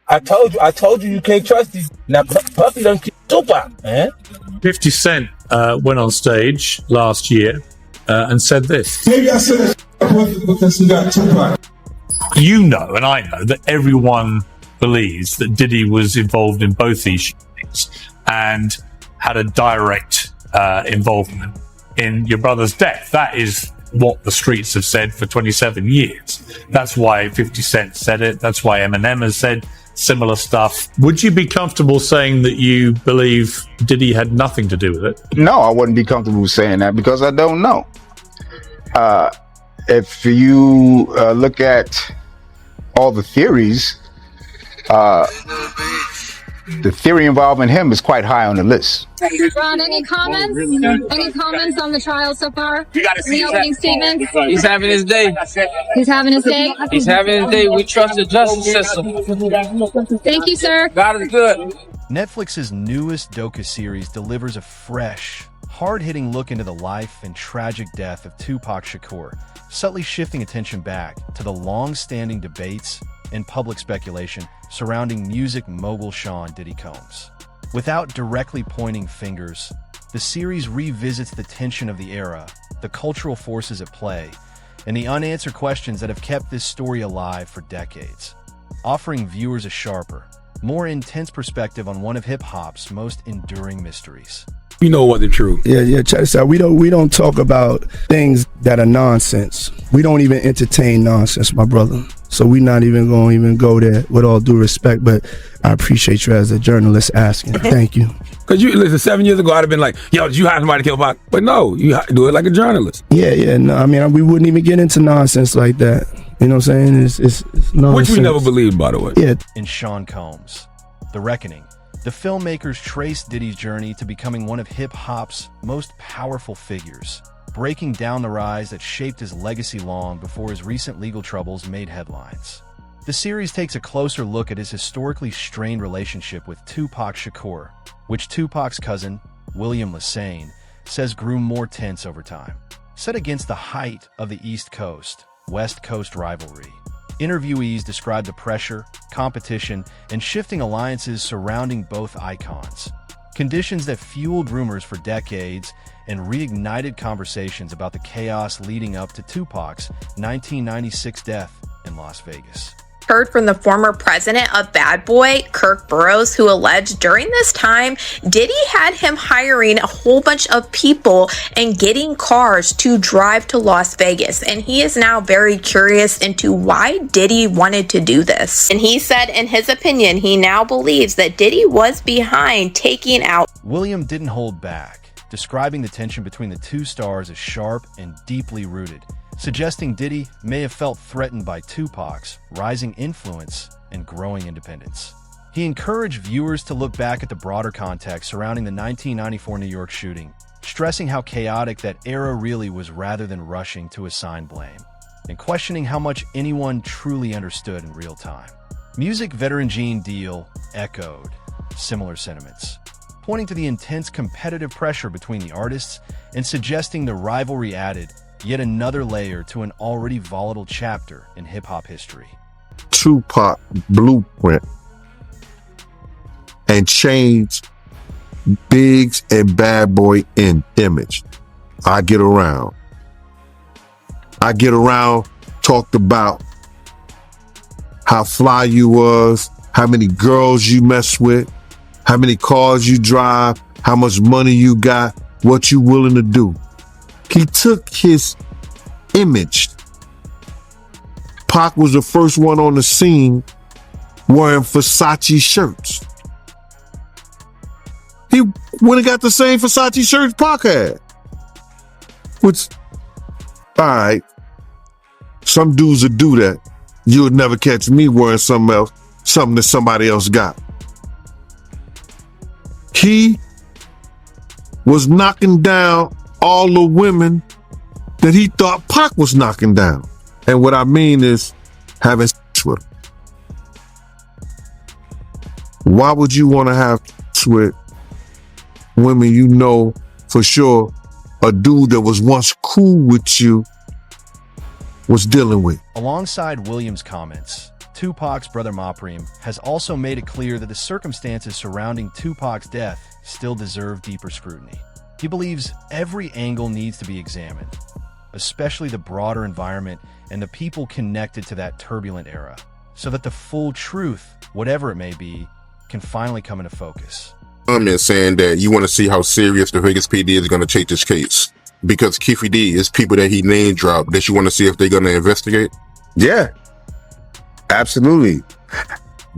I told you can't trust these. Now Puffy done kill Tupac, man. 50 Cent went on stage last year and said this. Maybe I said it because you got Tupac. You know, and I know, that everyone believes that Diddy was involved in both these shootings and had a direct involvement in your brother's death. That is what the streets have said for 27 years. That's why 50 Cent said it. That's why Eminem has said similar stuff. Would you be comfortable saying that you believe Diddy had nothing to do with it? No, I wouldn't be comfortable saying that because I don't know. If you look at all the theories, the theory involving him is quite high on the list. Ron, any comments? Any comments on the trial so far? You gotta see the opening statement. He's having his day. He's having his day. He's having his day. We trust the justice system. Thank you, sir. God is good. Netflix's newest docuseries delivers a fresh, hard-hitting look into the life and tragic death of Tupac Shakur, subtly shifting attention back to the long-standing debates and public speculation surrounding music mogul Sean Diddy Combs. Without directly pointing fingers, the series revisits the tension of the era, the cultural forces at play, and the unanswered questions that have kept this story alive for decades, offering viewers a sharper, more intense perspective on one of hip-hop's most enduring mysteries. You know what the truth. Yeah. Check this out. We don't talk about things that are nonsense. We don't even entertain nonsense, my brother. So we're not even going to go there, with all due respect. But I appreciate you as a journalist asking. Thank you. Because you listen, 7 years ago, I'd have been like, yo, did you hire somebody to kill Pac? But no, you do it like a journalist. Yeah. No, I mean, we wouldn't even get into nonsense like that. You know what I'm saying? It's nonsense. Which we never believed, by the way. Yeah. In Sean Combs, The Reckoning, the filmmakers trace Diddy's journey to becoming one of hip-hop's most powerful figures, breaking down the rise that shaped his legacy long before his recent legal troubles made headlines. The series takes a closer look at his historically strained relationship with Tupac Shakur, which Tupac's cousin, William Lassane, says grew more tense over time. Set against the height of the East Coast-West Coast rivalry, interviewees describe the pressure, competition, and shifting alliances surrounding both icons, conditions that fueled rumors for decades and reignited conversations about the chaos leading up to Tupac's 1996 death in Las Vegas. Heard from the former president of Bad Boy, Kirk Burroughs, who alleged during this time, Diddy had him hiring a whole bunch of people and getting cars to drive to Las Vegas. And he is now very curious into why Diddy wanted to do this. And he said, in his opinion, he now believes that Diddy was behind taking out. William didn't hold back, describing the tension between the two stars as sharp and deeply rooted, suggesting Diddy may have felt threatened by Tupac's rising influence and growing independence. He encouraged viewers to look back at the broader context surrounding the 1994 New York shooting, stressing how chaotic that era really was rather than rushing to assign blame, and questioning how much anyone truly understood in real time. Music veteran Gene Deal echoed similar sentiments, pointing to the intense competitive pressure between the artists and suggesting the rivalry added yet another layer to an already volatile chapter in hip-hop history. Tupac blueprint and changed Biggs and Bad Boy in image. I get around, talked about how fly you was, how many girls you mess with, how many cars you drive, how much money you got, what you willing to do. He took his image. Pac was the first one on the scene wearing Versace shirts. He went and got the same Versace shirts Pac had. Which, all right, some dudes would do that. You would never catch me wearing something else, something that somebody else got. He was knocking down all the women that he thought Pac was knocking down. And what I mean is having sex with them. Why would you want to have sex with women you know for sure a dude that was once cool with you was dealing with? Alongside Williams' comments, Tupac's brother Mopreme has also made it clear that the circumstances surrounding Tupac's death still deserve deeper scrutiny. He believes every angle needs to be examined, especially the broader environment and the people connected to that turbulent era, so that the full truth, whatever it may be, can finally come into focus. Comment saying that you want to see how serious the Vegas PD is going to take this case, because Keefe D is people that he name dropped that you want to see if they're going to investigate. Yeah, absolutely.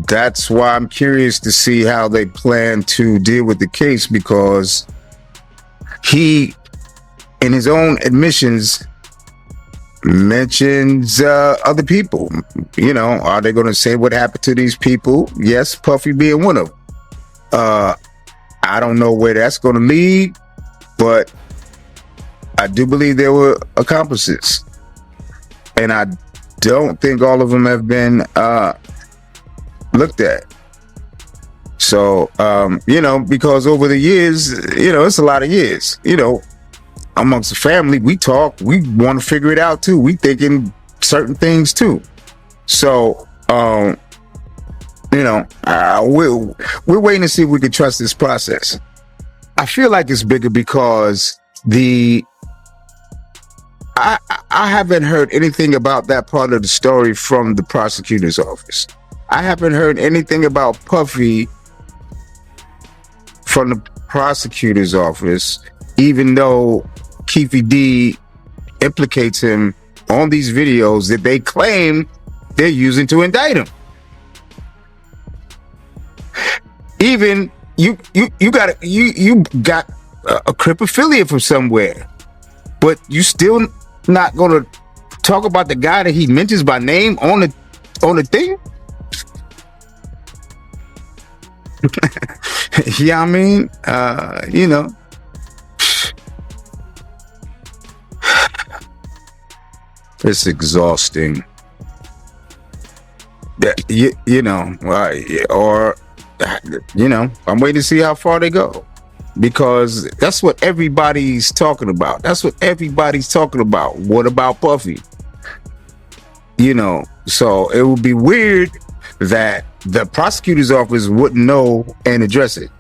That's why I'm curious to see how they plan to deal with the case, because he, in his own admissions, mentions other people. You know, are they going to say what happened to these people? Yes, Puffy being one of them. I don't know where that's going to lead, but I do believe there were accomplices, and I don't think all of them have been looked at. So, you know, because over the years, you know, it's a lot of years, you know, amongst the family, we talk, we want to figure it out too. We thinking certain things too. So, you know, we're waiting to see if we can trust this process. I feel like it's bigger because I haven't heard anything about that part of the story from the prosecutor's office. I haven't heard anything about Puffy from the prosecutor's office, even though Keefe D implicates him on these videos that they claim they're using to indict him. Even you got a Crip affiliate from somewhere, but you still not gonna talk about the guy that he mentions by name on the thing. Yeah, I mean, you know, it's exhausting. You know, or you know, I'm waiting to see how far they go, because that's what everybody's talking about. That's what everybody's talking about. What about Puffy? You know, so it would be weird that the prosecutor's office wouldn't know and address it.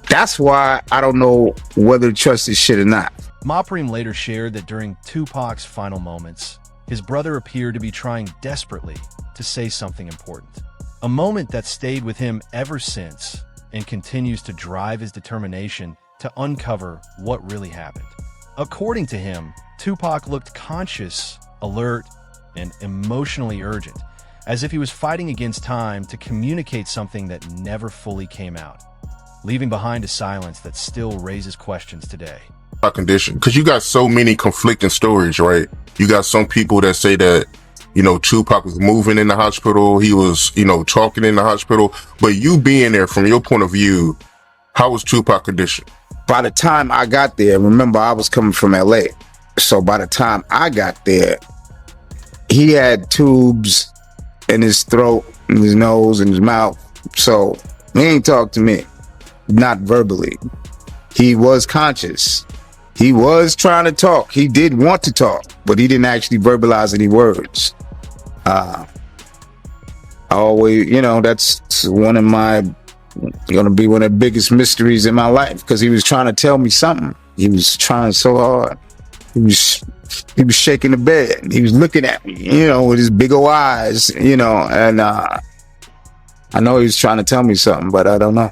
That's why I don't know whether to trust this shit or not. Mopreme later shared that during Tupac's final moments, his brother appeared to be trying desperately to say something important. A moment that stayed with him ever since and continues to drive his determination to uncover what really happened. According to him, Tupac looked conscious, alert, and emotionally urgent, as if he was fighting against time to communicate something that never fully came out, leaving behind a silence that still raises questions today. Condition, because you got so many conflicting stories, right? You got some people that say that, you know, Tupac was moving in the hospital, he was, you know, talking in the hospital, but you being there, from your point of view, how was Tupac condition? By the time I got there, remember I was coming from LA, so by the time I got there, he had tubes in his throat, in his nose, in his mouth, so he ain't talk to me, not verbally. He was conscious. He was trying to talk. He did want to talk, but he didn't actually verbalize any words. I always, you know, that's gonna be one of the biggest mysteries in my life, because he was trying to tell me something. He was trying so hard. He was shaking the bed. He was looking at me, you know, with his big old eyes, you know, and I know he was trying to tell me something, but I don't know.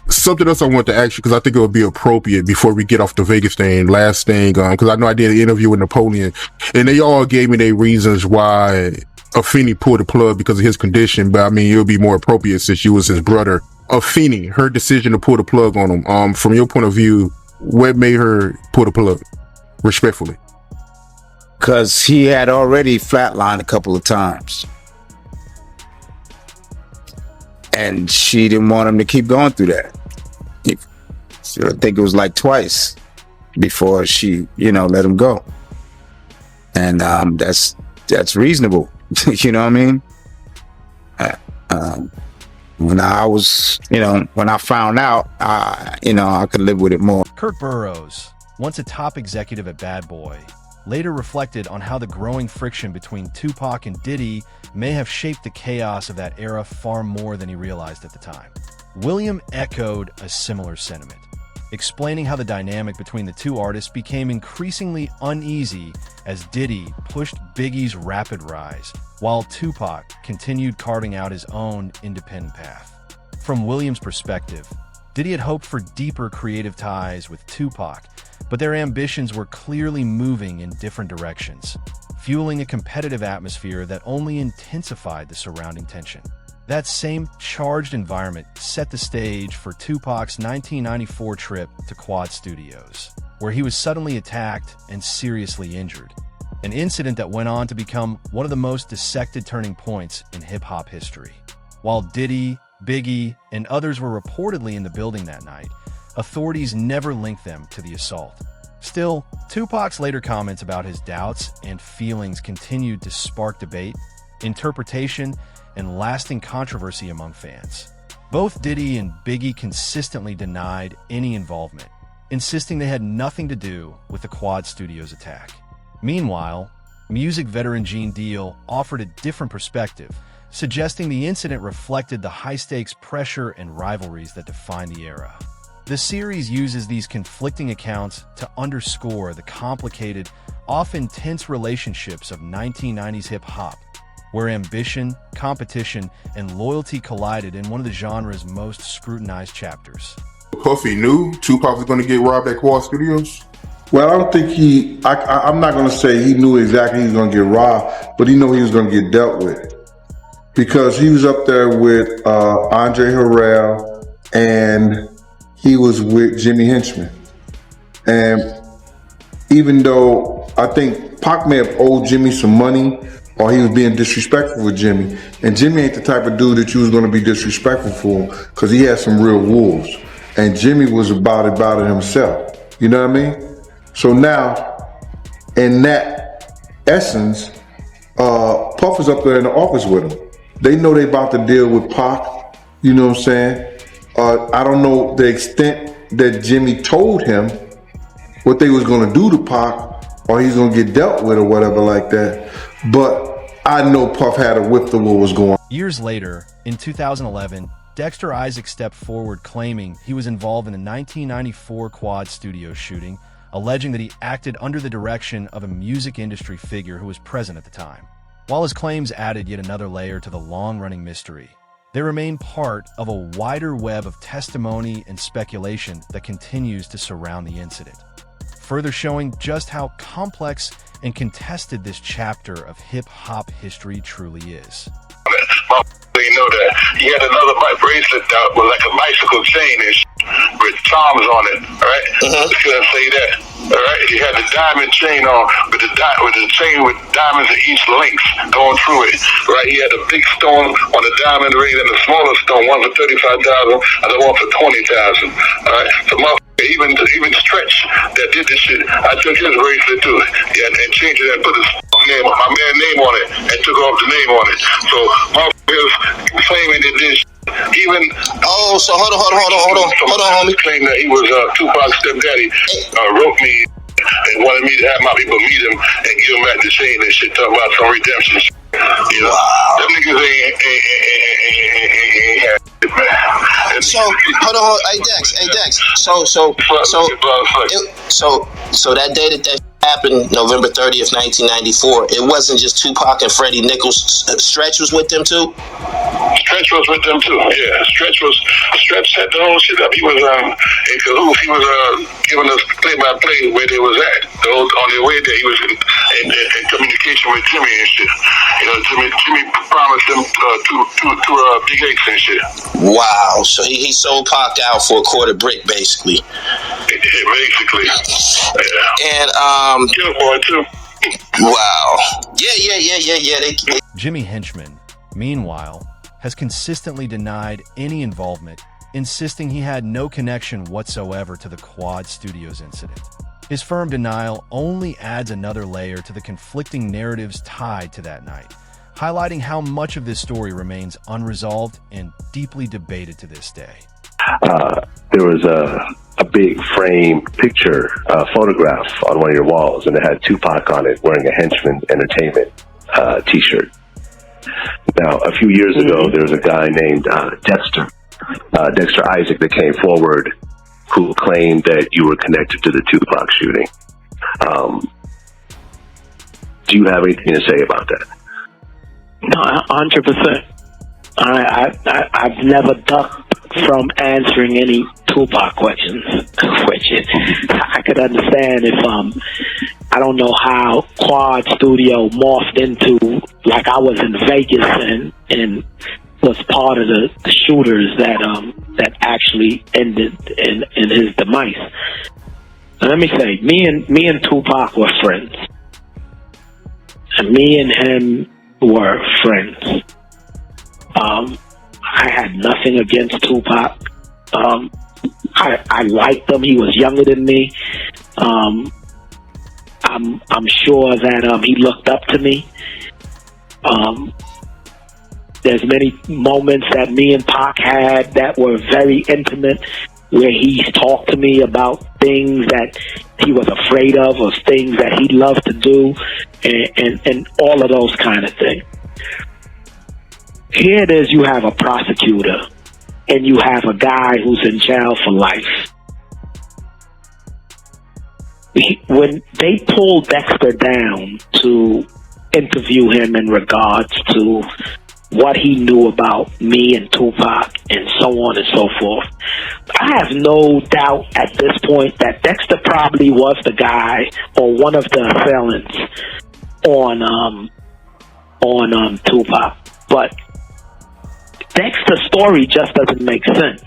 Something else I want to ask you, because I think it would be appropriate before we get off the Vegas thing, last thing, because I know I did an interview with Napoleon, and they all gave me their reasons why Afeni pulled the plug because of his condition, but I mean, it would be more appropriate since you was his brother. Afeni, her decision to pull the plug on him, from your point of view, what made her pull the plug, respectfully? Because he had already flatlined a couple of times. And she didn't want him to keep going through that. I think it was like twice before she, you know, let him go. And that's reasonable. You know what I mean? When I was, you know, when I found out, you know, I could live with it more. Kurt Burrows, once a top executive at Bad Boy, later reflected on how the growing friction between Tupac and Diddy may have shaped the chaos of that era far more than he realized at the time. William echoed a similar sentiment, explaining how the dynamic between the two artists became increasingly uneasy as Diddy pushed Biggie's rapid rise, while Tupac continued carving out his own independent path. From William's perspective, Diddy had hoped for deeper creative ties with Tupac, but their ambitions were clearly moving in different directions, fueling a competitive atmosphere that only intensified the surrounding tension. That same charged environment set the stage for Tupac's 1994 trip to Quad Studios, where he was suddenly attacked and seriously injured, an incident that went on to become one of the most dissected turning points in hip-hop history. While Diddy, Biggie, and others were reportedly in the building that night, authorities never linked them to the assault. Still, Tupac's later comments about his doubts and feelings continued to spark debate, interpretation, and lasting controversy among fans. Both Diddy and Biggie consistently denied any involvement, insisting they had nothing to do with the Quad Studios attack. Meanwhile, music veteran Gene Deal offered a different perspective, suggesting the incident reflected the high-stakes pressure and rivalries that defined the era. The series uses these conflicting accounts to underscore the complicated, often tense relationships of 1990s hip-hop, where ambition, competition, and loyalty collided in one of the genre's most scrutinized chapters. Puffy knew Tupac was going to get robbed at Quad Studios? Well, I don't think I'm not going to say he knew exactly he was going to get robbed, but he knew he was going to get dealt with. Because he was up there with Andre Harrell, and he was with Jimmy Henchman. And even though I think Pac may have owed Jimmy some money, or he was being disrespectful with Jimmy, and Jimmy ain't the type of dude that you was going to be disrespectful for, because he had some real wolves. And Jimmy was about it himself. You know what I mean? So now, in that essence, Puff is up there in the office with him. They know they about to deal with Pac, you know what I'm saying? I don't know the extent that Jimmy told him what they was gonna do to Pac, or he's gonna get dealt with or whatever like that. But I know Puff had a whiff of what was going on. Years later, in 2011, Dexter Isaac stepped forward claiming he was involved in the 1994 Quad Studios shooting, alleging that he acted under the direction of a music industry figure who was present at the time. While his claims added yet another layer to the long-running mystery, they remain part of a wider web of testimony and speculation that continues to surround the incident, further showing just how complex and contested this chapter of hip-hop history truly is. You know that he had another bracelet that was like a bicycle chain and with charms on it, right? Just gonna say that, all right? He had the diamond chain on with the chain with diamonds in each link going through it, right? He had a big stone on the diamond ring and a smaller stone, one for 35,000 and the one for 20,000, all right? So even Stretch that did this shit, I took his bracelet too, and changed it and put his name, my man's name on it, and took off the name on it. So my is claiming that this even so hold on, homie. Claiming that he was Tupac's stepdaddy, wrote me and wanted me to have my people meet him and give him back the chain and shit, talking about some redemption shit. You know, them niggas ain't had it, man. So hold on, hey Dex. So that day that happened, November 30th, 1994, it wasn't just Tupac and Freddie Nichols. Stretch was with them too? Stretch was with them too, yeah. Stretch set the whole shit up. He was in cahoots. He was giving us play-by-play where they was at. On their way there, he was in communication with Jimmy and shit. You know, Jimmy promised them two big eggs and shit. Wow, so he sold Pac out for a quarter brick, basically. Yeah, basically. Yeah. And Killboy too. Wow. Yeah. Jimmy Henchman, meanwhile, has consistently denied any involvement, insisting he had no connection whatsoever to the Quad Studios incident. His firm denial only adds another layer to the conflicting narratives tied to that night, highlighting how much of this story remains unresolved and deeply debated to this day. there was a big frame picture, photograph on one of your walls, and it had Tupac on it wearing a Henchman Entertainment t-shirt. Now, a few years ago, there was a guy named Dexter Isaac that came forward who claimed that you were connected to the Tupac shooting. Do you have anything to say about that? No, 100%. I've never ducked from answering any Tupac questions, which I could understand if I don't know how Quad Studio morphed into, like I was in Vegas and was part of the shooters that actually ended in his demise. And let me say, me and Tupac were friends, and me and him were friends. I had nothing against Tupac. I liked him. He was younger than me. I'm sure that he looked up to me. There's many moments that me and Pac had that were very intimate, where he's talked to me about things that he was afraid of, or things that he loved to do, and all of those kind of things. Here it is, you have a prosecutor and you have a guy who's in jail for life. When they pulled Dexter down to interview him in regards to what he knew about me and Tupac and so on and so forth, I have no doubt at this point that Dexter probably was the guy or one of the assailants on Tupac. But Dexter's story just doesn't make sense.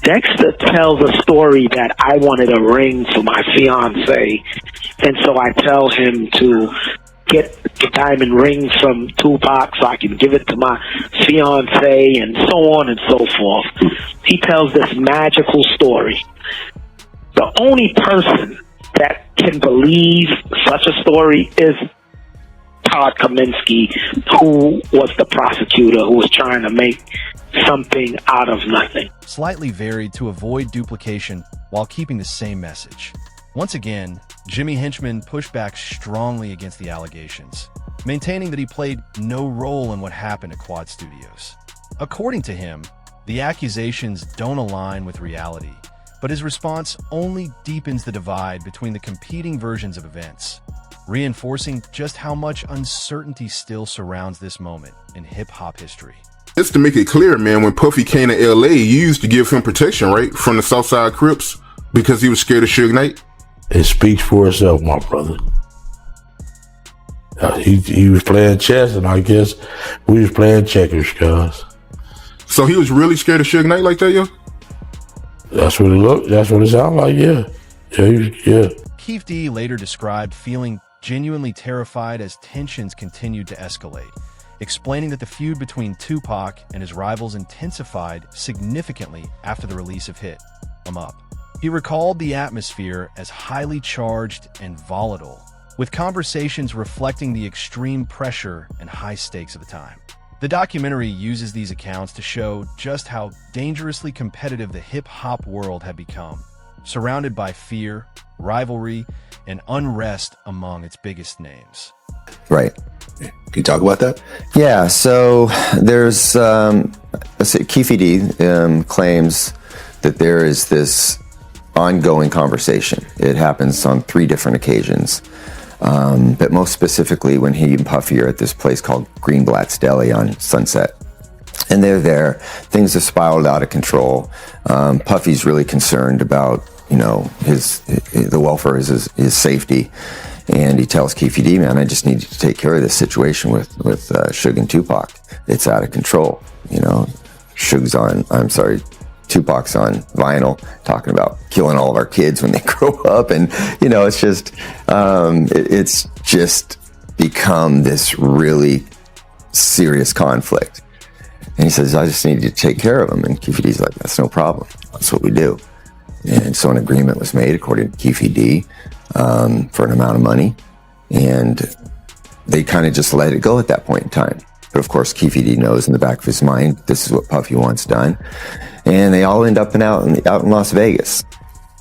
Dexter tells a story that I wanted a ring for my fiance, and so I tell him to get the diamond ring from Tupac so I can give it to my fiance, and so on and so forth. He tells this magical story. The only person that can believe such a story is Todd Kaminsky, who was the prosecutor who was trying to make something out of nothing. Slightly varied to avoid duplication while keeping the same message. Once again, Jimmy Henchman pushed back strongly against the allegations, maintaining that he played no role in what happened at Quad Studios. According to him, the accusations don't align with reality, but his response only deepens the divide between the competing versions of events, reinforcing just how much uncertainty still surrounds this moment in hip-hop history. Just to make it clear, man, when Puffy came to LA, you used to give him protection, right? From the Southside Crips, because he was scared of Suge Knight? It speaks for itself, my brother. He was playing chess, and I guess we was playing checkers, cuz. So he was really scared of Suge Knight like that, yo? That's what it looked, that's what it sounded like, yeah. Yeah. Keith D later described feeling genuinely terrified as tensions continued to escalate, explaining that the feud between Tupac and his rivals intensified significantly after the release of Hit 'Em Up. He recalled the atmosphere as highly charged and volatile, with conversations reflecting the extreme pressure and high stakes of the time. The documentary uses these accounts to show just how dangerously competitive the hip-hop world had become, surrounded by fear, rivalry, and unrest among its biggest names. Right. Can you talk about that? Yeah, so there's, Keefe D claims that there is this ongoing conversation. It happens on 3 different occasions. But most specifically when he and Puffy are at this place called Greenblatt's Deli on Sunset. And they're there. Things have spiraled out of control. Puffy's really concerned about, the welfare of his safety. And he tells Keefe D, man, I just need you to take care of this situation with Suge and Tupac. It's out of control. Tupac's on vinyl talking about killing all of our kids when they grow up. And, it's just become this really serious conflict. And he says, I just need you to take care of him. And Keefe D's like, that's no problem. That's what we do. And so an agreement was made, according to Keefe D, for an amount of money. And they kind of just let it go at that point in time. But of course, Keefe D knows in the back of his mind, this is what Puffy wants done. and they all end up out in Las Vegas.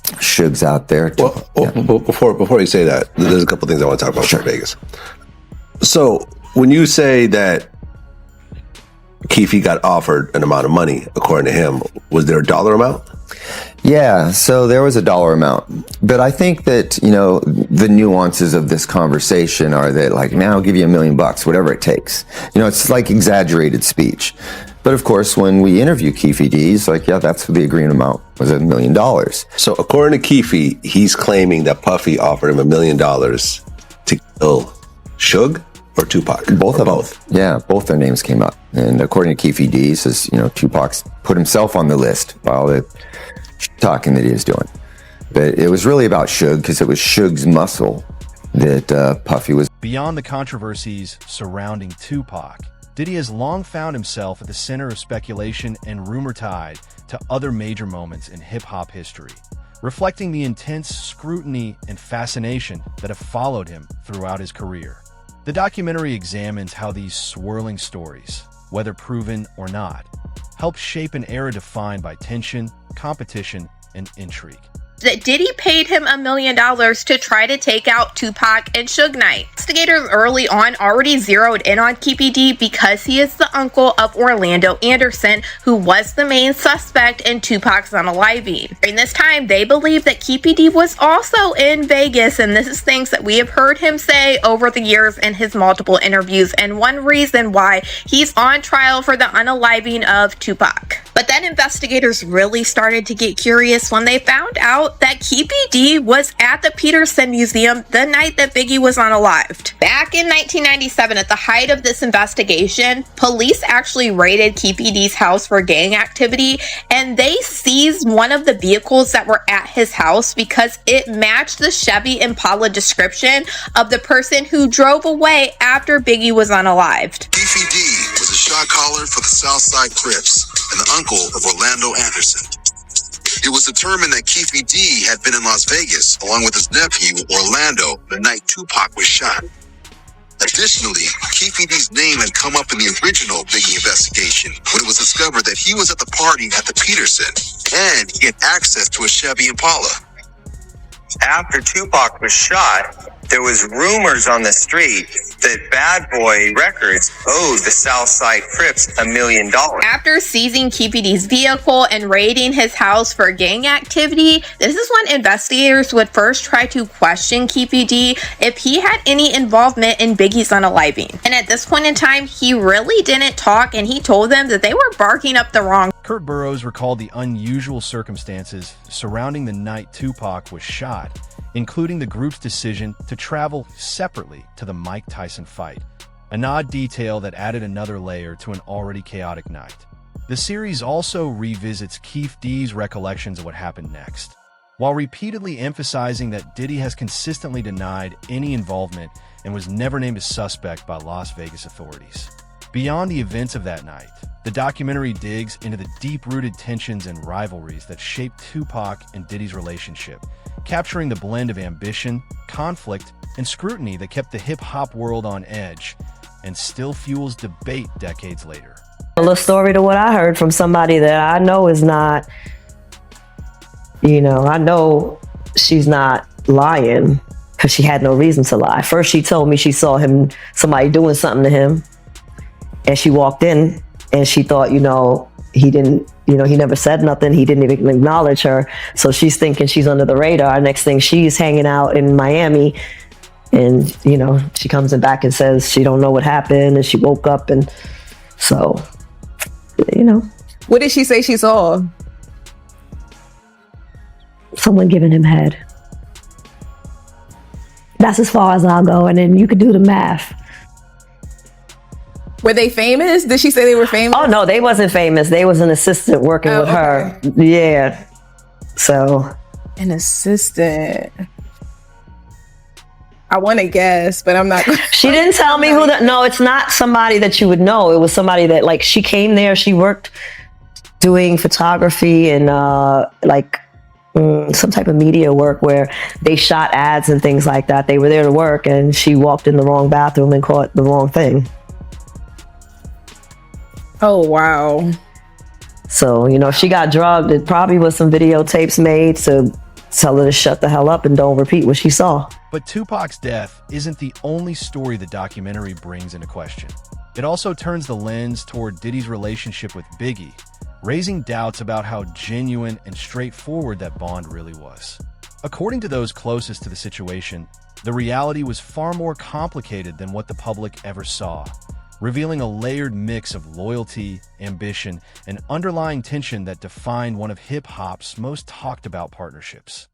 Suge's out there. Well, before you say that, there's a couple things I want to talk about for Vegas. So when you say that Keefe got offered an amount of money, according to him, was there a dollar amount? Yeah, so there was a dollar amount. But I think that, the nuances of this conversation are that, like, man, I'll give you $1 million, whatever it takes. It's like exaggerated speech. But of course, when we interview Keefe D, he's like, yeah, that's what the agreed amount was, $1 million. So according to Keefe, he's claiming that Puffy offered him $1 million to kill Suge or Tupac? Both of them. Yeah, both their names came up. And according to Keefe D, he says, Tupac's put himself on the list by all the talking that he was doing. But it was really about Suge, because it was Suge's muscle that Puffy was. Beyond the controversies surrounding Tupac, Diddy has long found himself at the center of speculation and rumor tied to other major moments in hip-hop history, reflecting the intense scrutiny and fascination that have followed him throughout his career. The documentary examines how these swirling stories, whether proven or not, help shape an era defined by tension, competition, and intrigue. That Diddy paid him $1 million to try to take out Tupac and Suge Knight. Investigators early on already zeroed in on Keefe D because he is the uncle of Orlando Anderson, who was the main suspect in Tupac's unaliving. During this time, they believe that Keefe D was also in Vegas, and this is things that we have heard him say over the years in his multiple interviews, and one reason why he's on trial for the unaliving of Tupac. But then investigators really started to get curious when they found out that Keefe D was at the Peterson Museum the night that Biggie was unalived. Back in 1997, at the height of this investigation, police actually raided Keefe D's house for gang activity, and they seized one of the vehicles that were at his house because it matched the Chevy Impala description of the person who drove away after Biggie was unalived. Keefe D was a shot caller for the Southside Crips and the uncle of Orlando Anderson. It was determined that Keefe D had been in Las Vegas along with his nephew Orlando the night Tupac was shot. Additionally, Keefe D's name had come up in the original Biggie investigation when it was discovered that he was at the party at the Peterson and he had access to a Chevy Impala. After Tupac was shot, there was rumors on the street that Bad Boy Records owed the Southside Crips $1 million. After seizing Keefe D's vehicle and raiding his house for gang activity, this is when investigators would first try to question Keefe D if he had any involvement in Biggie's unaliving. And at this point in time, he really didn't talk, and he told them that they were barking up the wrong. Kurt Burrows recalled the unusual circumstances surrounding the night Tupac was shot, including the group's decision to travel separately to the Mike Tyson fight, an odd detail that added another layer to an already chaotic night. The series also revisits Keefe D's recollections of what happened next, while repeatedly emphasizing that Diddy has consistently denied any involvement and was never named a suspect by Las Vegas authorities. Beyond the events of that night, the documentary digs into the deep-rooted tensions and rivalries that shaped Tupac and Diddy's relationship, capturing the blend of ambition, conflict, and scrutiny that kept the hip-hop world on edge and still fuels debate decades later. A little story to what I heard from somebody that I know is not, I know she's not lying because she had no reason to lie. First, she told me she saw somebody doing something to him, and she walked in and she thought, he didn't, he never said nothing. He didn't even acknowledge her. So she's thinking she's under the radar. Next thing, she's hanging out in Miami, and, she comes back and says she don't know what happened, and she woke up, and so, What did she say she saw? Someone giving him head. That's as far as I'll go, and then you could do the math. Were they famous? Did she say they were famous? Oh, no, they wasn't famous. They was an assistant working with her. Yeah. So. An assistant. I want to guess, but I'm not. She didn't tell me who no, it's not somebody that you would know. It was somebody that, she came there. She worked doing photography and, some type of media work where they shot ads and things like that. They were there to work, and she walked in the wrong bathroom and caught the wrong thing. Oh, wow. So, if she got drugged, it probably was some videotapes made to tell her to shut the hell up and don't repeat what she saw. But Tupac's death isn't the only story the documentary brings into question. It also turns the lens toward Diddy's relationship with Biggie, raising doubts about how genuine and straightforward that bond really was. According to those closest to the situation, the reality was far more complicated than what the public ever saw, revealing a layered mix of loyalty, ambition, and underlying tension that defined one of hip-hop's most talked about partnerships.